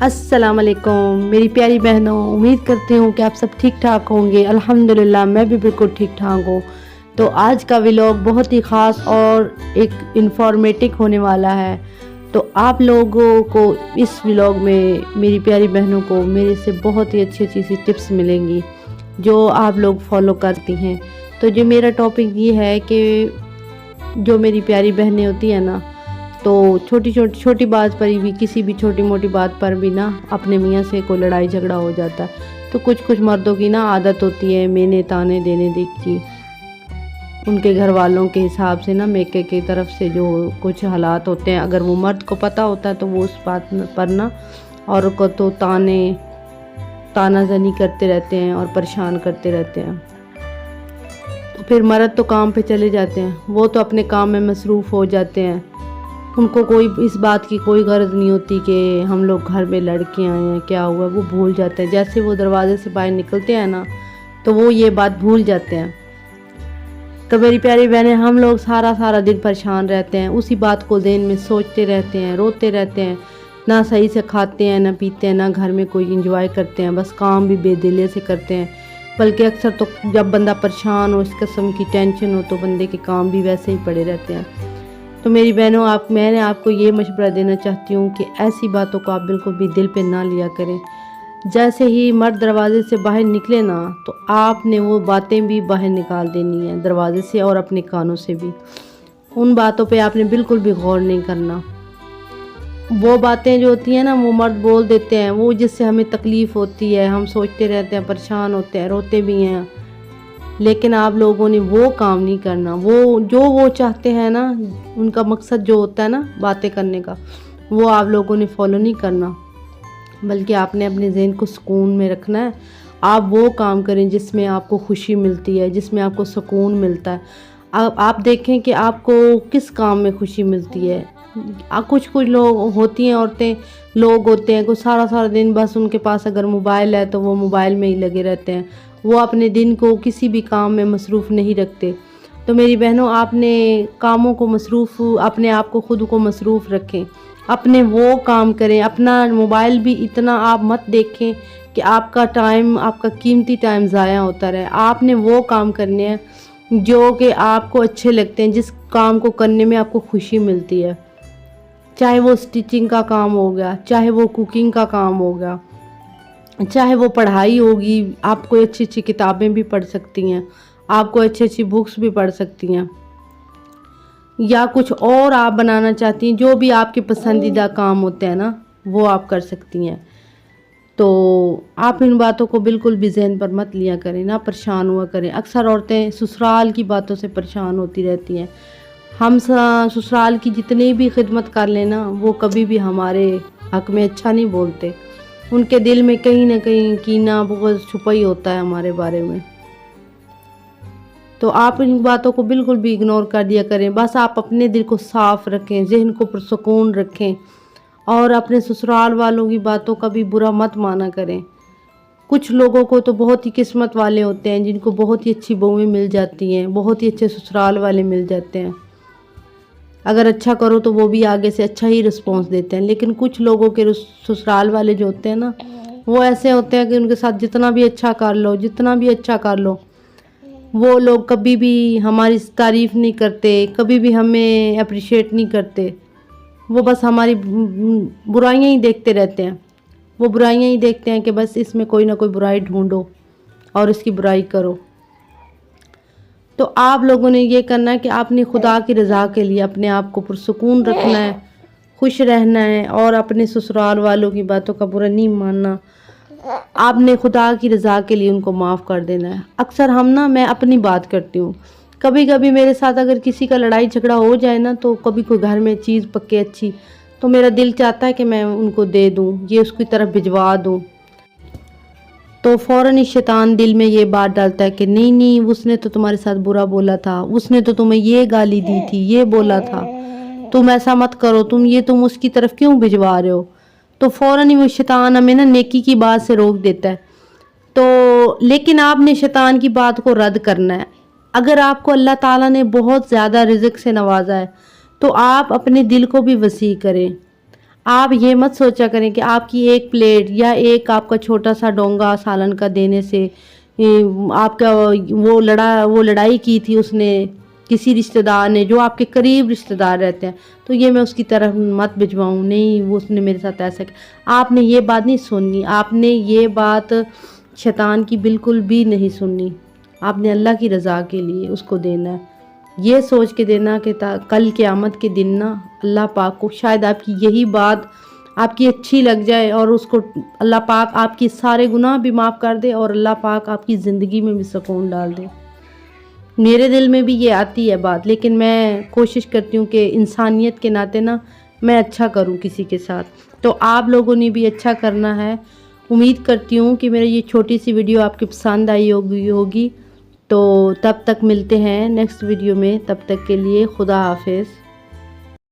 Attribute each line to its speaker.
Speaker 1: अस्सलाम वालेकुम मेरी प्यारी बहनों, उम्मीद करती हूँ कि आप सब ठीक ठाक होंगे। अल्हम्दुलिल्लाह मैं भी बिल्कुल ठीक ठाक हूँ। तो आज का व्लॉग बहुत ही ख़ास और एक इन्फॉर्मेटिव होने वाला है। तो आप लोगों को इस व्लॉग में, मेरी प्यारी बहनों को मेरे से बहुत ही अच्छी अच्छी सी टिप्स मिलेंगी जो आप लोग फॉलो करती हैं। तो जो मेरा टॉपिक ये है कि जो मेरी प्यारी बहनें होती हैं ना, तो छोटी बात पर भी, किसी भी छोटी मोटी बात पर भी ना अपने मियाँ से कोई लड़ाई झगड़ा हो जाता है। तो कुछ मर्दों की ना आदत होती है मेने ताने देने की, उनके घर वालों के हिसाब से ना, मेके की तरफ से जो कुछ हालात होते हैं, अगर वो मर्द को पता होता है तो वो उस बात पर ना औरत को तो तानाजनी करते रहते हैं और परेशान करते रहते हैं। तो फिर मर्द तो काम पे चले जाते हैं, वो तो अपने काम में मसरूफ़ हो जाते हैं। उनको कोई इस बात की कोई गर्ज नहीं होती कि हम लोग घर में लड़के आए हैं, क्या हुआ, वो भूल जाते हैं। जैसे वो दरवाजे से बाहर निकलते हैं ना, तो वो ये बात भूल जाते हैं। तो मेरी प्यारी बहनें, हम लोग सारा दिन परेशान रहते हैं, उसी बात को ज़हन में सोचते रहते हैं, रोते रहते हैं, ना सही से खाते हैं, ना पीते हैं, ना घर में कोई इंजॉय करते हैं, बस काम भी बेदिले से करते हैं। बल्कि अक्सर तो जब बंदा परेशान हो, इस किस्म की टेंशन हो, तो बंदे के काम भी वैसे ही पड़े रहते हैं। तो मेरी बहनों, मैंने आपको ये मशवरा देना चाहती हूँ कि ऐसी बातों को आप बिल्कुल भी दिल पे ना लिया करें। जैसे ही मर्द दरवाजे से बाहर निकले ना, तो आपने वो बातें भी बाहर निकाल देनी है दरवाजे से और अपने कानों से भी। उन बातों पे आपने बिल्कुल भी गौर नहीं करना। वो बातें जो होती हैं ना, वो मर्द बोल देते हैं, वो जिससे हमें तकलीफ़ होती है, हम सोचते रहते हैं, परेशान होते हैं, रोते भी हैं। लेकिन आप लोगों ने वो काम नहीं करना। वो चाहते हैं ना, उनका मकसद जो होता है ना बातें करने का, वो आप लोगों ने फॉलो नहीं करना, बल्कि आपने अपने ज़हन को सुकून में रखना है। आप वो काम करें जिसमें आपको खुशी मिलती है, जिसमें आपको सुकून मिलता है। आप देखें कि आपको किस काम में खुशी मिलती है। कुछ लोग होती हैं, औरतें लोग होते हैं, कुछ सारा दिन बस उनके पास अगर मोबाइल है तो वो मोबाइल में ही लगे रहते हैं, वो अपने दिन को किसी भी काम में मसरूफ़ नहीं रखते। तो मेरी बहनों, आपने कामों को मसरूफ़, अपने आप को खुद को मसरूफ़ रखें, अपने वो काम करें। अपना मोबाइल भी इतना आप मत देखें कि आपका कीमती टाइम ज़ाया होता रहे। आपने वो काम करने हैं जो कि आपको अच्छे लगते हैं, जिस काम को करने में आपको खुशी मिलती है। चाहे वो स्टिचिंग का काम हो गया, चाहे वो कुकिंग का काम हो गया, चाहे वो पढ़ाई होगी। आप कोई अच्छी अच्छी किताबें भी पढ़ सकती हैं, आप कोई अच्छी अच्छी बुक्स भी पढ़ सकती हैं, या कुछ और आप बनाना चाहती हैं, जो भी आपके पसंदीदा काम होते हैं ना, वो आप कर सकती हैं। तो आप इन बातों को बिल्कुल भी ज़हन पर मत लिया करें, ना परेशान हुआ करें। अक्सर औरतें ससुराल की बातों से परेशान होती रहती हैं। हम ससुराल की जितनी भी खिदमत कर लेना, वो कभी भी हमारे हक़ में अच्छा नहीं बोलते। उनके दिल में कहीं ना कहीं कीना बहुत छुपा ही होता है हमारे बारे में। तो आप इन बातों को बिल्कुल भी इग्नोर कर दिया करें। बस आप अपने दिल को साफ़ रखें, ज़हन को पुरसुकून रखें, और अपने ससुराल वालों की बातों का भी बुरा मत माना करें। कुछ लोगों को तो बहुत ही किस्मत वाले होते हैं, जिनको बहुत ही अच्छी बहुएं मिल जाती हैं, बहुत ही अच्छे ससुराल वाले मिल जाते हैं। अगर अच्छा करो तो वो भी आगे से अच्छा ही रिस्पॉन्स देते हैं। लेकिन कुछ लोगों के ससुराल वाले जो होते हैं ना, वो ऐसे होते हैं कि उनके साथ जितना भी अच्छा कर लो, वो लोग कभी भी हमारी तारीफ़ नहीं करते, कभी भी हमें अप्रिशिएट नहीं करते। वो बस हमारी बुराइयां ही देखते रहते हैं। वो बुराइयां ही देखते हैं कि बस इसमें कोई ना कोई बुराई ढूंढो और इसकी बुराई करो। तो आप लोगों ने ये करना है कि आपने खुदा की रज़ा के लिए अपने आप को पुरसुकून रखना है, खुश रहना है, और अपने ससुराल वालों की बातों का बुरा नहीं मानना। आपने खुदा की रज़ा के लिए उनको माफ़ कर देना है। अक्सर मैं अपनी बात करती हूँ, कभी कभी मेरे साथ अगर किसी का लड़ाई झगड़ा हो जाए ना, तो कभी कोई घर में चीज़ पके अच्छी, तो मेरा दिल चाहता है कि मैं उनको दे दूँ, ये उसकी तरफ भिजवा दूँ। तो फ़ौरन ही शैतान दिल में ये बात डालता है कि नहीं, उसने तो तुम्हारे साथ बुरा बोला था, उसने तो तुम्हें ये गाली दी थी, ये बोला था, तुम ऐसा मत करो, तुम उसकी तरफ क्यों भिजवा रहे हो। तो फ़ौरन ही वो शैतान हमें ना नेकी की बात से रोक देता है। تو لیکن آپ نے شیطان کی بات کو رد کرنا ہے۔ اگر آپ کو اللہ تعالیٰ نے بہت زیادہ رزق سے نوازا ہے تو آپ اپنے دل کو بھی وسیع کریں۔ آپ یہ مت سوچا کریں کہ آپ کی ایک پلیٹ یا ایک آپ کا چھوٹا سا ڈونگا سالن کا دینے سے آپ کا وہ لڑائی کی تھی اس نے کسی رشتہ دار نے جو آپ کے قریب رشتہ دار رہتے ہیں، تو یہ میں اس کی طرف مت بھجواؤں، نہیں وہ اس نے میرے ساتھ ایسا کیا۔ آپ نے یہ بات نہیں سننی، آپ نے یہ بات شیطان کی بالکل بھی نہیں سننی۔ آپ نے اللہ کی رضا کے لیے اس کو دینا ہے، یہ سوچ کے دینا کہ کل قیامت کے دن نا اللہ پاک کو شاید آپ کی یہی بات آپ کی اچھی لگ جائے اور اس کو اللہ پاک آپ کی سارے گناہ بھی معاف کر دے اور اللہ پاک آپ کی زندگی میں بھی سکون ڈال دے۔ میرے دل میں بھی یہ آتی ہے بات، لیکن میں کوشش کرتی ہوں کہ انسانیت کے ناطے نا میں اچھا کروں کسی کے ساتھ، تو آپ لوگوں نے بھی اچھا کرنا ہے۔ امید کرتی ہوں کہ میری یہ چھوٹی سی ویڈیو آپ کی پسند آئی ہوگی، تو تب تک ملتے ہیں نیکسٹ ویڈیو میں، تب تک کے لیے خدا حافظ۔